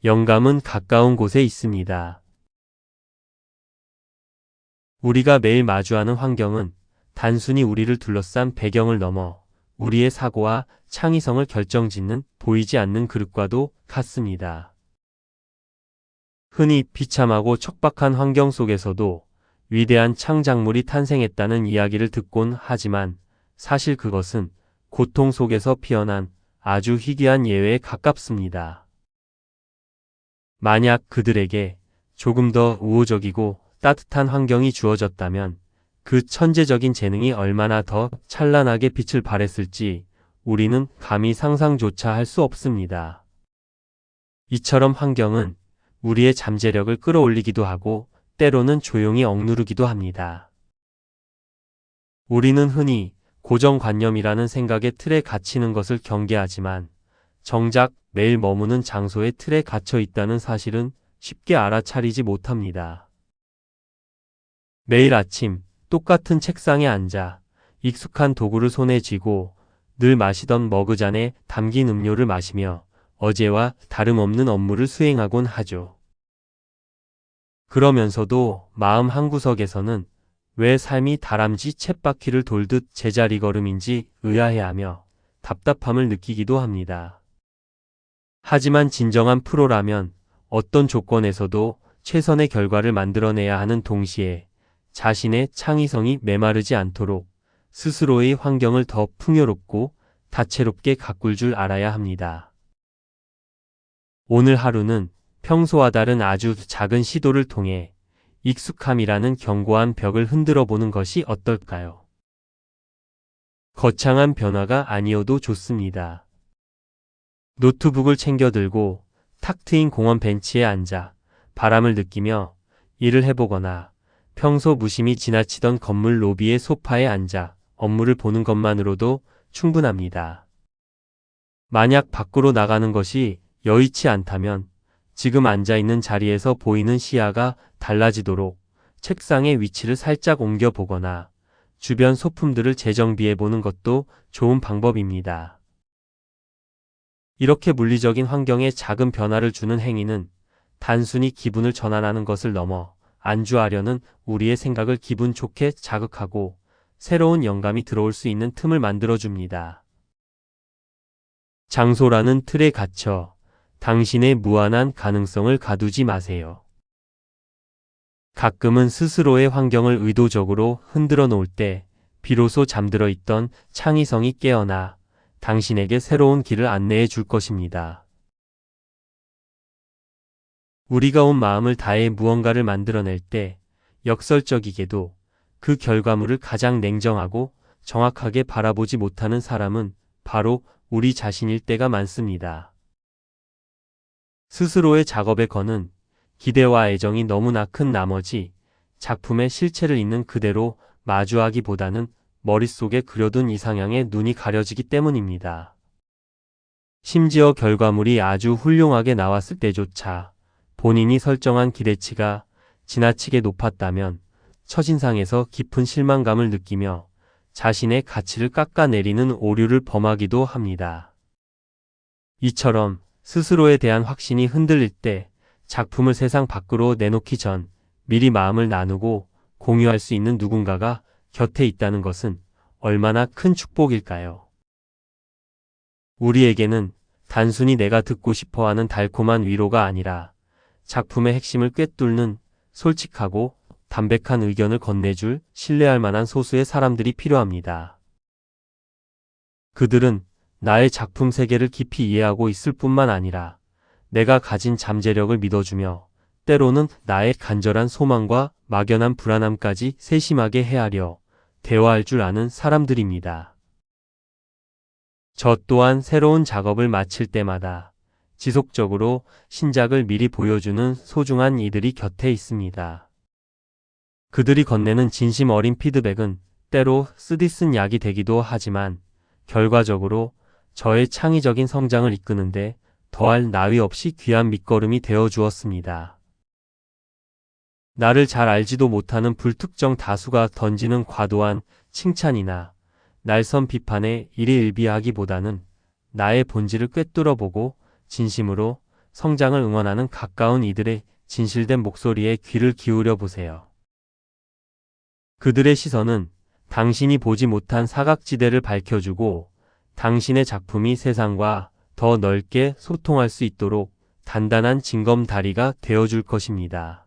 영감은 가까운 곳에 있습니다. 우리가 매일 마주하는 환경은 단순히 우리를 둘러싼 배경을 넘어 우리의 사고와 창의성을 결정짓는 보이지 않는 그릇과도 같습니다. 흔히 비참하고 척박한 환경 속에서도 위대한 창작물이 탄생했다는 이야기를 듣곤 하지만 사실 그것은 고통 속에서 피어난 아주 희귀한 예외에 가깝습니다. 만약 그들에게 조금 더 우호적이고 따뜻한 환경이 주어졌다면 그 천재적인 재능이 얼마나 더 찬란하게 빛을 발했을지 우리는 감히 상상조차 할 수 없습니다. 이처럼 환경은 우리의 잠재력을 끌어올리기도 하고 때로는 조용히 억누르기도 합니다. 우리는 흔히 고정관념이라는 생각의 틀에 갇히는 것을 경계하지만 정작 매일 머무는 장소의 틀에 갇혀 있다는 사실은 쉽게 알아차리지 못합니다. 매일 아침 똑같은 책상에 앉아 익숙한 도구를 손에 쥐고 늘 마시던 머그잔에 담긴 음료를 마시며 어제와 다름없는 업무를 수행하곤 하죠. 그러면서도 마음 한구석에서는 왜 삶이 다람쥐 쳇바퀴를 돌듯 제자리 걸음인지 의아해하며 답답함을 느끼기도 합니다. 하지만 진정한 프로라면 어떤 조건에서도 최선의 결과를 만들어내야 하는 동시에 자신의 창의성이 메마르지 않도록 스스로의 환경을 더 풍요롭고 다채롭게 가꿀 줄 알아야 합니다. 오늘 하루는 평소와 다른 아주 작은 시도를 통해 익숙함이라는 견고한 벽을 흔들어 보는 것이 어떨까요? 거창한 변화가 아니어도 좋습니다. 노트북을 챙겨 들고 탁 트인 공원 벤치에 앉아 바람을 느끼며 일을 해보거나 평소 무심히 지나치던 건물 로비의 소파에 앉아 업무를 보는 것만으로도 충분합니다. 만약 밖으로 나가는 것이 여의치 않다면 지금 앉아있는 자리에서 보이는 시야가 달라지도록 책상의 위치를 살짝 옮겨보거나 주변 소품들을 재정비해보는 것도 좋은 방법입니다. 이렇게 물리적인 환경에 작은 변화를 주는 행위는 단순히 기분을 전환하는 것을 넘어 안주하려는 우리의 생각을 기분 좋게 자극하고 새로운 영감이 들어올 수 있는 틈을 만들어줍니다. 장소라는 틀에 갇혀 당신의 무한한 가능성을 가두지 마세요. 가끔은 스스로의 환경을 의도적으로 흔들어 놓을 때 비로소 잠들어 있던 창의성이 깨어나 당신에게 새로운 길을 안내해 줄 것입니다. 우리가 온 마음을 다해 무언가를 만들어낼 때 역설적이게도 그 결과물을 가장 냉정하고 정확하게 바라보지 못하는 사람은 바로 우리 자신일 때가 많습니다. 스스로의 작업에 거는 기대와 애정이 너무나 큰 나머지 작품의 실체를 있는 그대로 마주하기보다는 머릿속에 그려둔 이상향에 눈이 가려지기 때문입니다. 심지어 결과물이 아주 훌륭하게 나왔을 때조차 본인이 설정한 기대치가 지나치게 높았다면 첫인상에서 깊은 실망감을 느끼며 자신의 가치를 깎아내리는 오류를 범하기도 합니다. 이처럼 스스로에 대한 확신이 흔들릴 때 작품을 세상 밖으로 내놓기 전 미리 마음을 나누고 공유할 수 있는 누군가가 곁에 있다는 것은 얼마나 큰 축복일까요? 우리에게는 단순히 내가 듣고 싶어하는 달콤한 위로가 아니라 작품의 핵심을 꿰뚫는 솔직하고 담백한 의견을 건네줄 신뢰할 만한 소수의 사람들이 필요합니다. 그들은 나의 작품 세계를 깊이 이해하고 있을 뿐만 아니라 내가 가진 잠재력을 믿어주며 때로는 나의 간절한 소망과 막연한 불안함까지 세심하게 헤아려 대화할 줄 아는 사람들입니다. 저 또한 새로운 작업을 마칠 때마다 지속적으로 신작을 미리 보여주는 소중한 이들이 곁에 있습니다. 그들이 건네는 진심 어린 피드백은 때로 쓰디쓴 약이 되기도 하지만 결과적으로 저의 창의적인 성장을 이끄는데 더할 나위 없이 귀한 밑거름이 되어 주었습니다. 나를 잘 알지도 못하는 불특정 다수가 던지는 과도한 칭찬이나 날선 비판에 일희일비하기보다는 나의 본질을 꿰뚫어보고 진심으로 성장을 응원하는 가까운 이들의 진실된 목소리에 귀를 기울여 보세요. 그들의 시선은 당신이 보지 못한 사각지대를 밝혀주고 당신의 작품이 세상과 더 넓게 소통할 수 있도록 단단한 징검다리가 되어줄 것입니다.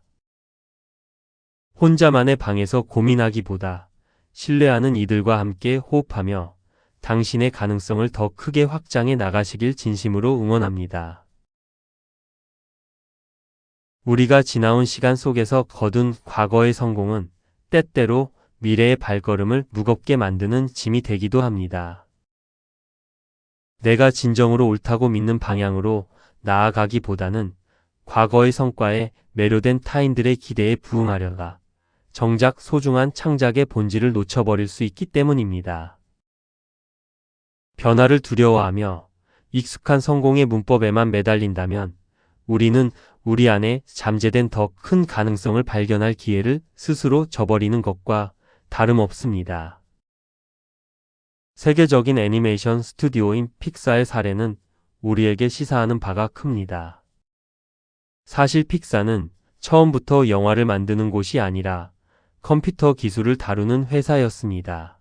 혼자만의 방에서 고민하기보다 신뢰하는 이들과 함께 호흡하며 당신의 가능성을 더 크게 확장해 나가시길 진심으로 응원합니다. 우리가 지나온 시간 속에서 거둔 과거의 성공은 때때로 미래의 발걸음을 무겁게 만드는 짐이 되기도 합니다. 내가 진정으로 옳다고 믿는 방향으로 나아가기보다는 과거의 성과에 매료된 타인들의 기대에 부응하려다 정작 소중한 창작의 본질을 놓쳐버릴 수 있기 때문입니다. 변화를 두려워하며 익숙한 성공의 문법에만 매달린다면 우리는 우리 안에 잠재된 더 큰 가능성을 발견할 기회를 스스로 저버리는 것과 다름없습니다. 세계적인 애니메이션 스튜디오인 픽사의 사례는 우리에게 시사하는 바가 큽니다. 사실 픽사는 처음부터 영화를 만드는 곳이 아니라 컴퓨터 기술을 다루는 회사였습니다.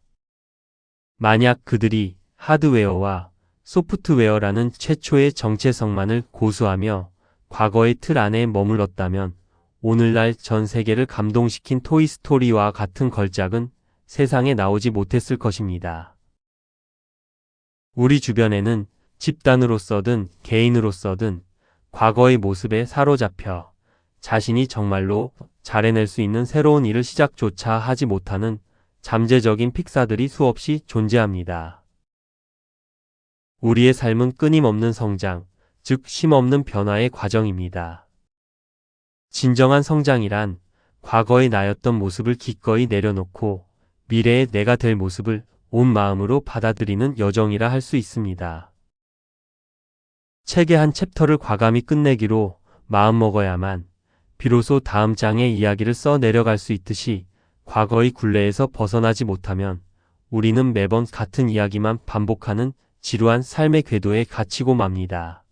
만약 그들이 하드웨어와 소프트웨어라는 최초의 정체성만을 고수하며 과거의 틀 안에 머물렀다면 오늘날 전 세계를 감동시킨 토이스토리와 같은 걸작은 세상에 나오지 못했을 것입니다. 우리 주변에는 집단으로서든 개인으로서든 과거의 모습에 사로잡혀 자신이 정말로 잘해낼 수 있는 새로운 일을 시작조차 하지 못하는 잠재적인 픽사들이 수없이 존재합니다. 우리의 삶은 끊임없는 성장, 즉 쉼없는 변화의 과정입니다. 진정한 성장이란 과거의 나였던 모습을 기꺼이 내려놓고 미래의 내가 될 모습을 온 마음으로 받아들이는 여정이라 할 수 있습니다. 책의 한 챕터를 과감히 끝내기로 마음먹어야만 비로소 다음 장의 이야기를 써 내려갈 수 있듯이 과거의 굴레에서 벗어나지 못하면 우리는 매번 같은 이야기만 반복하는 지루한 삶의 궤도에 갇히고 맙니다.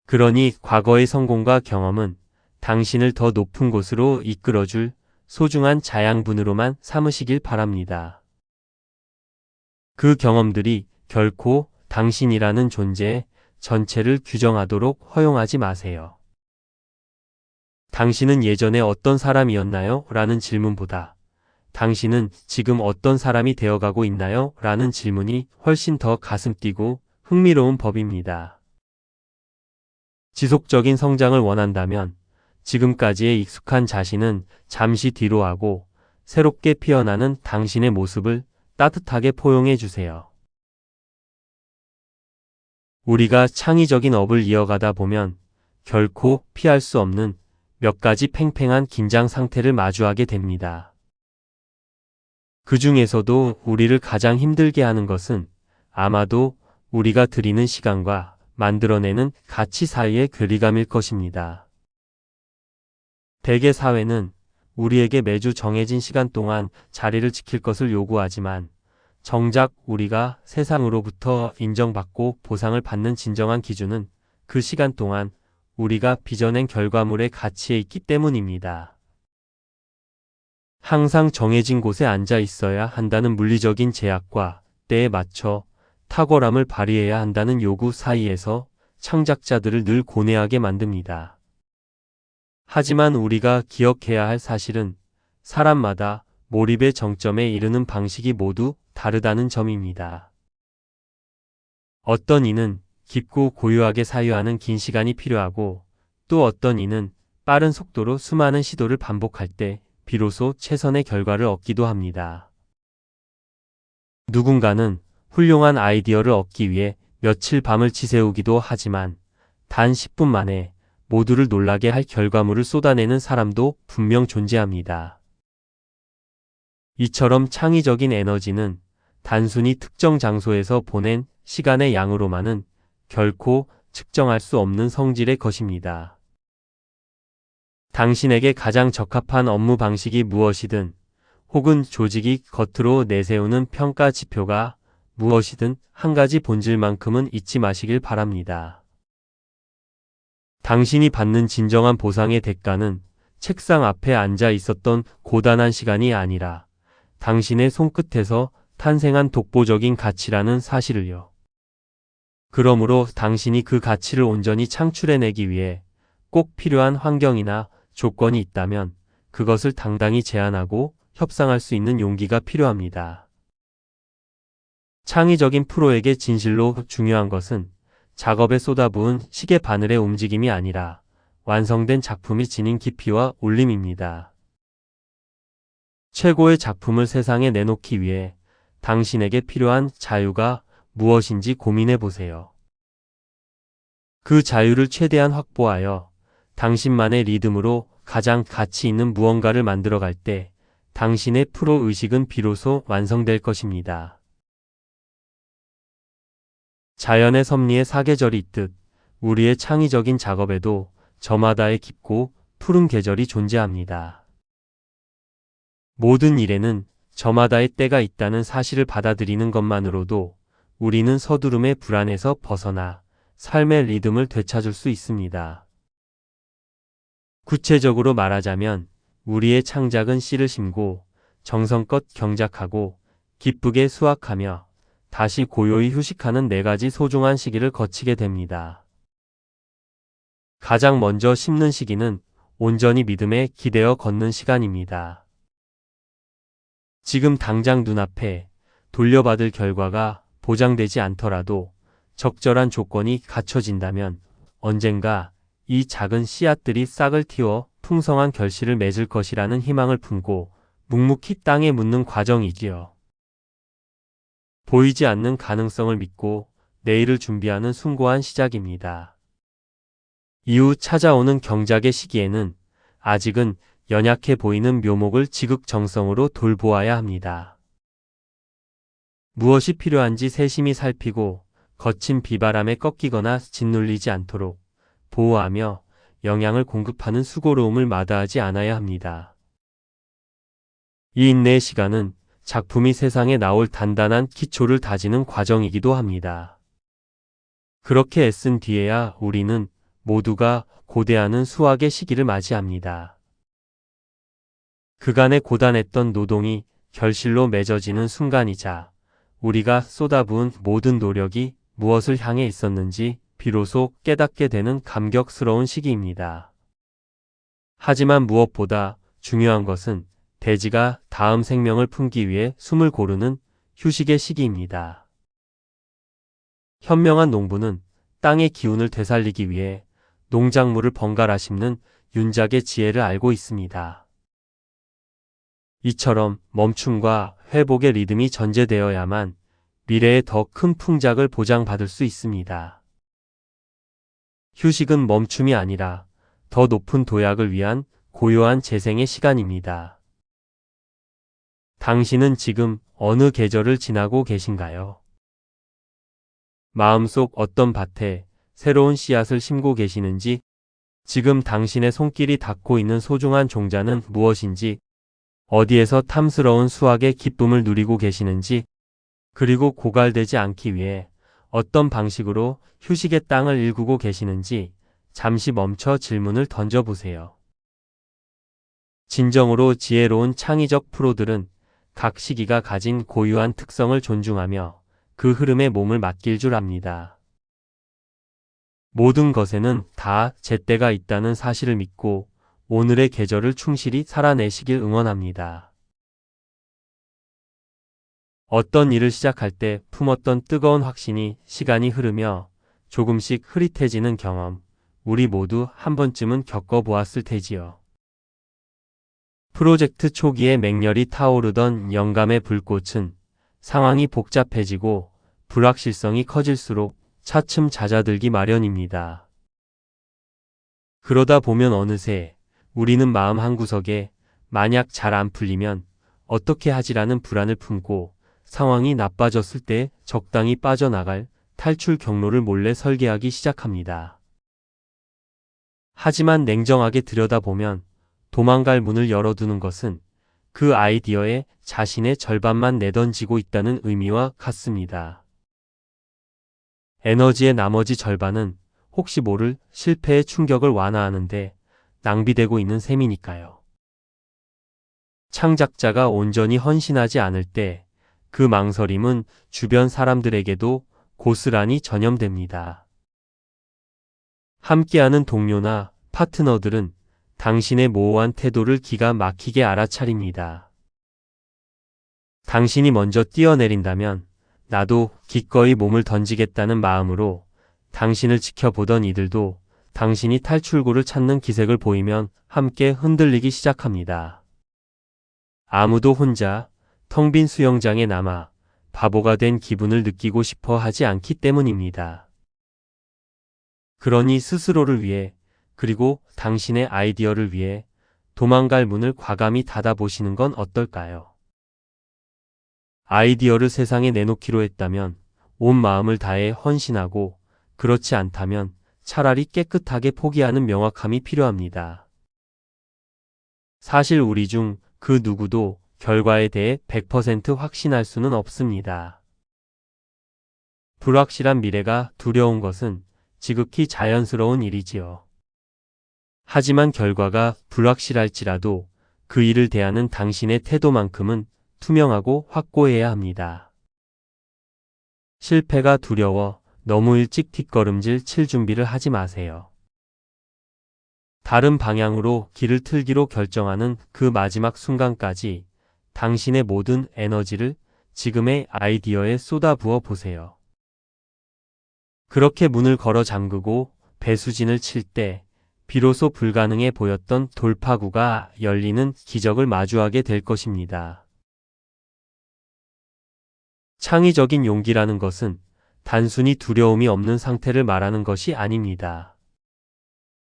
그러니 과거의 성공과 경험은 당신을 더 높은 곳으로 이끌어줄 소중한 자양분으로만 삼으시길 바랍니다. 그 경험들이 결코 당신이라는 존재의 전체를 규정하도록 허용하지 마세요. 당신은 예전에 어떤 사람이었나요? 라는 질문보다 당신은 지금 어떤 사람이 되어가고 있나요? 라는 질문이 훨씬 더 가슴 뛰고 흥미로운 법입니다. 지속적인 성장을 원한다면 지금까지의 익숙한 자신은 잠시 뒤로 하고 새롭게 피어나는 당신의 모습을 따뜻하게 포용해 주세요. 우리가 창의적인 업을 이어가다 보면 결코 피할 수 없는 몇 가지 팽팽한 긴장 상태를 마주하게 됩니다. 그 중에서도 우리를 가장 힘들게 하는 것은 아마도 우리가 들이는 시간과 만들어내는 가치 사이의 괴리감일 것입니다. 대개 사회는 우리에게 매주 정해진 시간 동안 자리를 지킬 것을 요구하지만 정작 우리가 세상으로부터 인정받고 보상을 받는 진정한 기준은 그 시간 동안 우리가 빚어낸 결과물의 가치에 있기 때문입니다. 항상 정해진 곳에 앉아 있어야 한다는 물리적인 제약과 때에 맞춰 탁월함을 발휘해야 한다는 요구 사이에서 창작자들을 늘 고뇌하게 만듭니다. 하지만 우리가 기억해야 할 사실은 사람마다 몰입의 정점에 이르는 방식이 모두 다르다는 점입니다. 어떤 이는 깊고 고요하게 사유하는 긴 시간이 필요하고 또 어떤 이는 빠른 속도로 수많은 시도를 반복할 때 비로소 최선의 결과를 얻기도 합니다. 누군가는 훌륭한 아이디어를 얻기 위해 며칠 밤을 지새우기도 하지만 단 10분 만에 모두를 놀라게 할 결과물을 쏟아내는 사람도 분명 존재합니다. 이처럼 창의적인 에너지는 단순히 특정 장소에서 보낸 시간의 양으로만은 결코 측정할 수 없는 성질의 것입니다. 당신에게 가장 적합한 업무 방식이 무엇이든 혹은 조직이 겉으로 내세우는 평가 지표가 무엇이든 한 가지 본질만큼은 잊지 마시길 바랍니다. 당신이 받는 진정한 보상의 대가는 책상 앞에 앉아 있었던 고단한 시간이 아니라 당신의 손끝에서 탄생한 독보적인 가치라는 사실을요. 그러므로 당신이 그 가치를 온전히 창출해내기 위해 꼭 필요한 환경이나 조건이 있다면 그것을 당당히 제안하고 협상할 수 있는 용기가 필요합니다. 창의적인 프로에게 진실로 중요한 것은 작업에 쏟아부은 시계 바늘의 움직임이 아니라 완성된 작품이 지닌 깊이와 울림입니다. 최고의 작품을 세상에 내놓기 위해 당신에게 필요한 자유가 무엇인지 고민해 보세요. 그 자유를 최대한 확보하여 당신만의 리듬으로 가장 가치 있는 무언가를 만들어갈 때 당신의 프로 의식은 비로소 완성될 것입니다. 자연의 섭리의 사계절이 있듯 우리의 창의적인 작업에도 저마다의 깊고 푸른 계절이 존재합니다. 모든 일에는 저마다의 때가 있다는 사실을 받아들이는 것만으로도 우리는 서두름의 불안에서 벗어나 삶의 리듬을 되찾을 수 있습니다. 구체적으로 말하자면 우리의 창작은 씨를 심고 정성껏 경작하고 기쁘게 수확하며 다시 고요히 휴식하는 4가지 소중한 시기를 거치게 됩니다. 가장 먼저 심는 시기는 온전히 믿음에 기대어 걷는 시간입니다. 지금 당장 눈앞에 돌려받을 결과가 보장되지 않더라도 적절한 조건이 갖춰진다면 언젠가 이 작은 씨앗들이 싹을 틔워 풍성한 결실을 맺을 것이라는 희망을 품고 묵묵히 땅에 묻는 과정이지요. 보이지 않는 가능성을 믿고 내일을 준비하는 숭고한 시작입니다. 이후 찾아오는 경작의 시기에는 아직은 연약해 보이는 묘목을 지극정성으로 돌보아야 합니다. 무엇이 필요한지 세심히 살피고 거친 비바람에 꺾이거나 짓눌리지 않도록 보호하며 영양을 공급하는 수고로움을 마다하지 않아야 합니다. 이 인내의 시간은 작품이 세상에 나올 단단한 기초를 다지는 과정이기도 합니다. 그렇게 애쓴 뒤에야 우리는 모두가 고대하는 수확의 시기를 맞이합니다. 그간의 고단했던 노동이 결실로 맺어지는 순간이자 우리가 쏟아부은 모든 노력이 무엇을 향해 있었는지 비로소 깨닫게 되는 감격스러운 시기입니다. 하지만 무엇보다 중요한 것은 대지가 다음 생명을 품기 위해 숨을 고르는 휴식의 시기입니다. 현명한 농부는 땅의 기운을 되살리기 위해 농작물을 번갈아 심는 윤작의 지혜를 알고 있습니다. 이처럼 멈춤과 회복의 리듬이 전제되어야만 미래의 더 큰 풍작을 보장받을 수 있습니다. 휴식은 멈춤이 아니라 더 높은 도약을 위한 고요한 재생의 시간입니다. 당신은 지금 어느 계절을 지나고 계신가요? 마음속 어떤 밭에 새로운 씨앗을 심고 계시는지, 지금 당신의 손길이 닿고 있는 소중한 종자는 무엇인지, 어디에서 탐스러운 수확의 기쁨을 누리고 계시는지, 그리고 고갈되지 않기 위해 어떤 방식으로 휴식의 땅을 일구고 계시는지 잠시 멈춰 질문을 던져보세요. 진정으로 지혜로운 창의적 프로들은 각 시기가 가진 고유한 특성을 존중하며 그 흐름에 몸을 맡길 줄 압니다. 모든 것에는 다 제때가 있다는 사실을 믿고 오늘의 계절을 충실히 살아내시길 응원합니다. 어떤 일을 시작할 때 품었던 뜨거운 확신이 시간이 흐르며 조금씩 흐릿해지는 경험, 우리 모두 한 번쯤은 겪어보았을 테지요. 프로젝트 초기에 맹렬히 타오르던 영감의 불꽃은 상황이 복잡해지고 불확실성이 커질수록 차츰 잦아들기 마련입니다. 그러다 보면 어느새 우리는 마음 한구석에 만약 잘 안 풀리면 어떻게 하지라는 불안을 품고 상황이 나빠졌을 때 적당히 빠져나갈 탈출 경로를 몰래 설계하기 시작합니다. 하지만 냉정하게 들여다보면 도망갈 문을 열어두는 것은 그 아이디어에 자신의 절반만 내던지고 있다는 의미와 같습니다. 에너지의 나머지 절반은 혹시 모를 실패의 충격을 완화하는데 낭비되고 있는 셈이니까요. 창작자가 온전히 헌신하지 않을 때 그 망설임은 주변 사람들에게도 고스란히 전염됩니다. 함께하는 동료나 파트너들은 당신의 모호한 태도를 기가 막히게 알아차립니다. 당신이 먼저 뛰어내린다면 나도 기꺼이 몸을 던지겠다는 마음으로 당신을 지켜보던 이들도 당신이 탈출구를 찾는 기색을 보이면 함께 흔들리기 시작합니다. 아무도 혼자 텅 빈 수영장에 남아 바보가 된 기분을 느끼고 싶어 하지 않기 때문입니다. 그러니 스스로를 위해 그리고 당신의 아이디어를 위해 도망갈 문을 과감히 닫아보시는 건 어떨까요? 아이디어를 세상에 내놓기로 했다면 온 마음을 다해 헌신하고 그렇지 않다면 차라리 깨끗하게 포기하는 명확함이 필요합니다. 사실 우리 중 그 누구도 결과에 대해 100% 확신할 수는 없습니다. 불확실한 미래가 두려운 것은 지극히 자연스러운 일이지요. 하지만 결과가 불확실할지라도 그 일을 대하는 당신의 태도만큼은 투명하고 확고해야 합니다. 실패가 두려워 너무 일찍 뒷걸음질 칠 준비를 하지 마세요. 다른 방향으로 길을 틀기로 결정하는 그 마지막 순간까지 당신의 모든 에너지를 지금의 아이디어에 쏟아부어 보세요. 그렇게 문을 걸어 잠그고 배수진을 칠 때 비로소 불가능해 보였던 돌파구가 열리는 기적을 마주하게 될 것입니다. 창의적인 용기라는 것은 단순히 두려움이 없는 상태를 말하는 것이 아닙니다.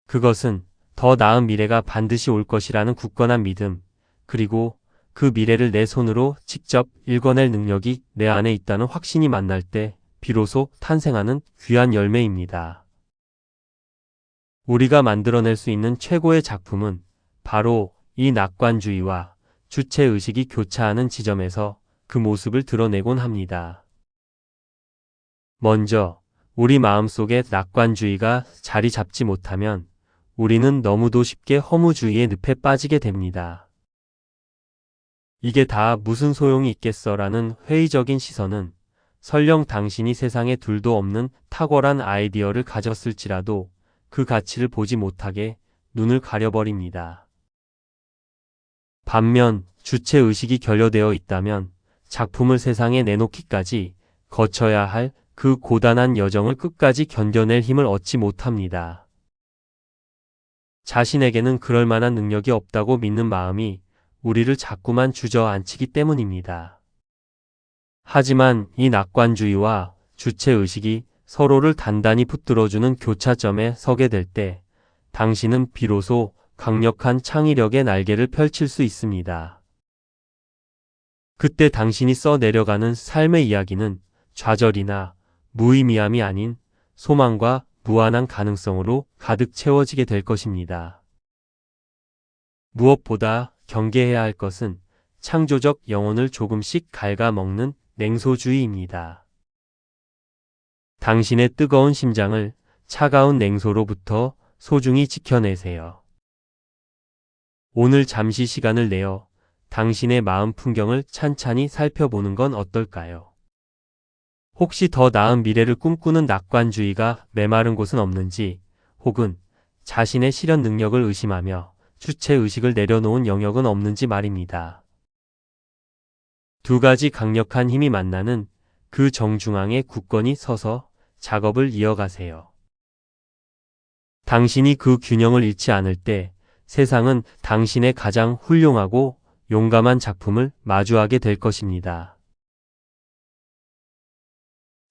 그것은 더 나은 미래가 반드시 올 것이라는 굳건한 믿음, 그리고 그 미래를 내 손으로 직접 읽어낼 능력이 내 안에 있다는 확신이 만날 때 비로소 탄생하는 귀한 열매입니다. 우리가 만들어낼 수 있는 최고의 작품은 바로 이 낙관주의와 주체의식이 교차하는 지점에서 그 모습을 드러내곤 합니다. 먼저 우리 마음속에 낙관주의가 자리 잡지 못하면 우리는 너무도 쉽게 허무주의의 늪에 빠지게 됩니다. 이게 다 무슨 소용이 있겠어라는 회의적인 시선은 설령 당신이 세상에 둘도 없는 탁월한 아이디어를 가졌을지라도 그 가치를 보지 못하게 눈을 가려버립니다. 반면 주체의식이 결여되어 있다면 작품을 세상에 내놓기까지 거쳐야 할 그 고단한 여정을 끝까지 견뎌낼 힘을 얻지 못합니다. 자신에게는 그럴 만한 능력이 없다고 믿는 마음이 우리를 자꾸만 주저앉히기 때문입니다. 하지만 이 낙관주의와 주체의식이 서로를 단단히 붙들어주는 교차점에 서게 될 때 당신은 비로소 강력한 창의력의 날개를 펼칠 수 있습니다. 그때 당신이 써내려가는 삶의 이야기는 좌절이나 무의미함이 아닌 소망과 무한한 가능성으로 가득 채워지게 될 것입니다. 무엇보다 경계해야 할 것은 창조적 영혼을 조금씩 갉아먹는 냉소주의입니다. 당신의 뜨거운 심장을 차가운 냉소로부터 소중히 지켜내세요. 오늘 잠시 시간을 내어 당신의 마음 풍경을 찬찬히 살펴보는 건 어떨까요? 혹시 더 나은 미래를 꿈꾸는 낙관주의가 메마른 곳은 없는지, 혹은 자신의 실현 능력을 의심하며 주체의식을 내려놓은 영역은 없는지 말입니다. 두 가지 강력한 힘이 만나는 그 정중앙에 굳건히 서서 작업을 이어가세요. 당신이 그 균형을 잃지 않을 때 세상은 당신의 가장 훌륭하고 용감한 작품을 마주하게 될 것입니다.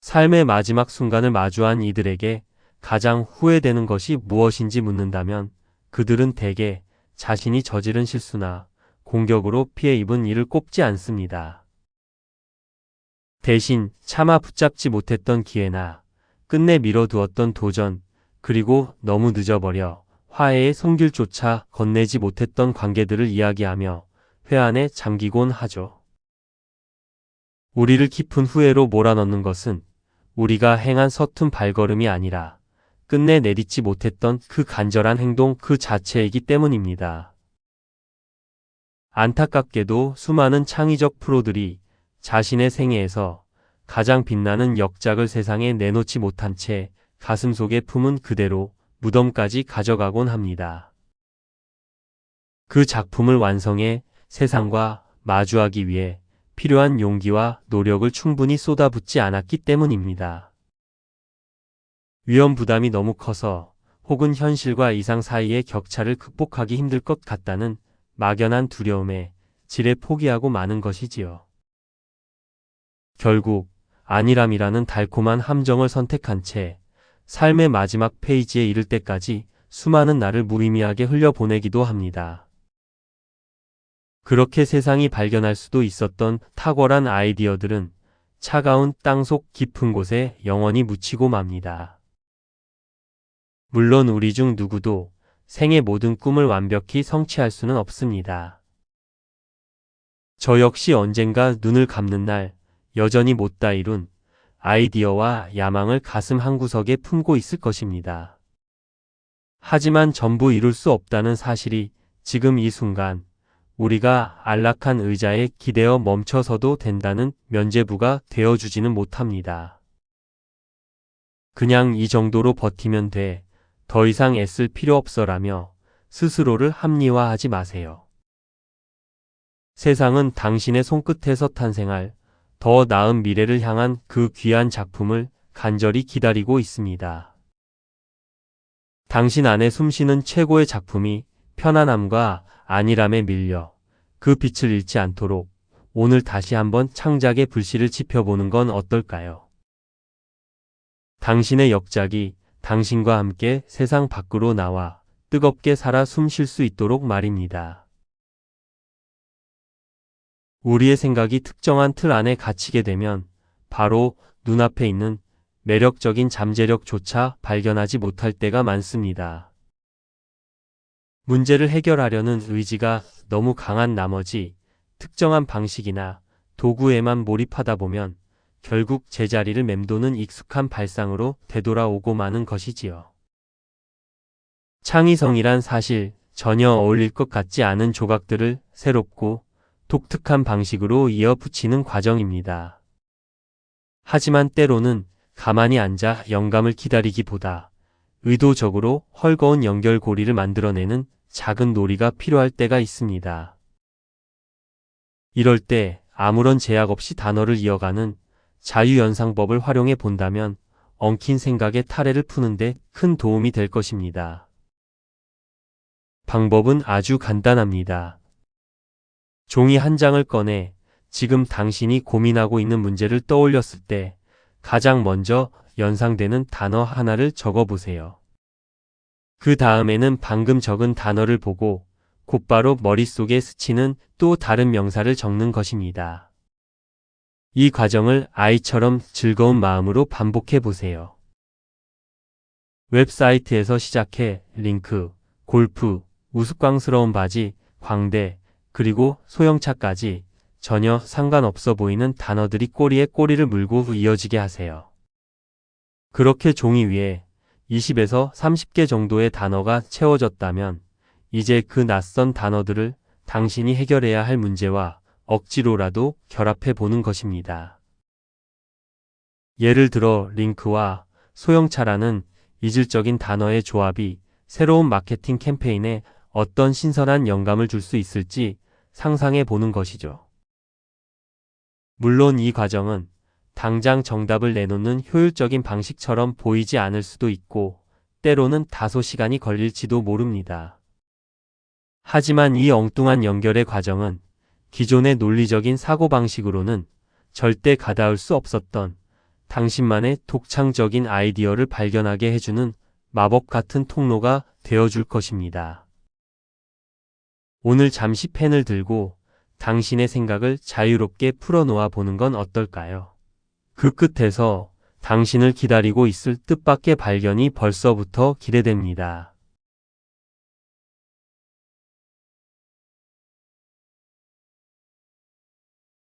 삶의 마지막 순간을 마주한 이들에게 가장 후회되는 것이 무엇인지 묻는다면 그들은 대개 자신이 저지른 실수나 공격으로 피해 입은 일을 꼽지 않습니다. 대신 차마 붙잡지 못했던 기회나 끝내 미뤄두었던 도전, 그리고 너무 늦어버려 화해의 손길조차 건네지 못했던 관계들을 이야기하며 회한에 잠기곤 하죠. 우리를 깊은 후회로 몰아넣는 것은 우리가 행한 서툰 발걸음이 아니라 끝내 내딛지 못했던 그 간절한 행동 그 자체이기 때문입니다. 안타깝게도 수많은 창의적 프로들이 자신의 생애에서 가장 빛나는 역작을 세상에 내놓지 못한 채 가슴속에 품은 그대로 무덤까지 가져가곤 합니다. 그 작품을 완성해 세상과 마주하기 위해 필요한 용기와 노력을 충분히 쏟아붓지 않았기 때문입니다. 위험 부담이 너무 커서 혹은 현실과 이상 사이의 격차를 극복하기 힘들 것 같다는 막연한 두려움에 지레 포기하고 마는 것이지요. 결국 안일함이라는 달콤한 함정을 선택한 채 삶의 마지막 페이지에 이를 때까지 수많은 날을 무의미하게 흘려보내기도 합니다. 그렇게 세상이 발견할 수도 있었던 탁월한 아이디어들은 차가운 땅속 깊은 곳에 영원히 묻히고 맙니다. 물론 우리 중 누구도 생의 모든 꿈을 완벽히 성취할 수는 없습니다. 저 역시 언젠가 눈을 감는 날 여전히 못다 이룬 아이디어와 야망을 가슴 한구석에 품고 있을 것입니다. 하지만 전부 이룰 수 없다는 사실이 지금 이 순간 우리가 안락한 의자에 기대어 멈춰서도 된다는 면죄부가 되어주지는 못합니다. 그냥 이 정도로 버티면 돼. 더 이상 애쓸 필요 없어라며 스스로를 합리화하지 마세요. 세상은 당신의 손끝에서 탄생할 더 나은 미래를 향한 그 귀한 작품을 간절히 기다리고 있습니다. 당신 안에 숨쉬는 최고의 작품이 편안함과 안일함에 밀려 그 빛을 잃지 않도록 오늘 다시 한번 창작의 불씨를 지펴보는 건 어떨까요? 당신의 역작이 당신과 함께 세상 밖으로 나와 뜨겁게 살아 숨 쉴 수 있도록 말입니다. 우리의 생각이 특정한 틀 안에 갇히게 되면 바로 눈앞에 있는 매력적인 잠재력조차 발견하지 못할 때가 많습니다. 문제를 해결하려는 의지가 너무 강한 나머지 특정한 방식이나 도구에만 몰입하다 보면 결국 제자리를 맴도는 익숙한 발상으로 되돌아오고 마는 것이지요. 창의성이란 사실 전혀 어울릴 것 같지 않은 조각들을 새롭고 독특한 방식으로 이어붙이는 과정입니다. 하지만 때로는 가만히 앉아 영감을 기다리기보다 의도적으로 헐거운 연결고리를 만들어내는 작은 놀이가 필요할 때가 있습니다. 이럴 때 아무런 제약 없이 단어를 이어가는 자유연상법을 활용해 본다면 엉킨 생각의 타래를 푸는데 큰 도움이 될 것입니다. 방법은 아주 간단합니다. 종이 한 장을 꺼내 지금 당신이 고민하고 있는 문제를 떠올렸을 때 가장 먼저 연상되는 단어 하나를 적어보세요. 그 다음에는 방금 적은 단어를 보고 곧바로 머릿속에 스치는 또 다른 명사를 적는 것입니다. 이 과정을 아이처럼 즐거운 마음으로 반복해 보세요. 웹사이트에서 시작해 링크, 골프, 우스꽝스러운 바지, 광대, 그리고 소형차까지 전혀 상관없어 보이는 단어들이 꼬리에 꼬리를 물고 이어지게 하세요. 그렇게 종이 위에 20에서 30개 정도의 단어가 채워졌다면 이제 그 낯선 단어들을 당신이 해결해야 할 문제와 억지로라도 결합해 보는 것입니다. 예를 들어 링크와 소형차라는 이질적인 단어의 조합이 새로운 마케팅 캠페인에 어떤 신선한 영감을 줄 수 있을지 상상해 보는 것이죠. 물론 이 과정은 당장 정답을 내놓는 효율적인 방식처럼 보이지 않을 수도 있고 때로는 다소 시간이 걸릴지도 모릅니다. 하지만 이 엉뚱한 연결의 과정은 기존의 논리적인 사고방식으로는 절대 가닿을 수 없었던 당신만의 독창적인 아이디어를 발견하게 해주는 마법 같은 통로가 되어줄 것입니다. 오늘 잠시 펜을 들고 당신의 생각을 자유롭게 풀어놓아 보는 건 어떨까요? 그 끝에서 당신을 기다리고 있을 뜻밖의 발견이 벌써부터 기대됩니다.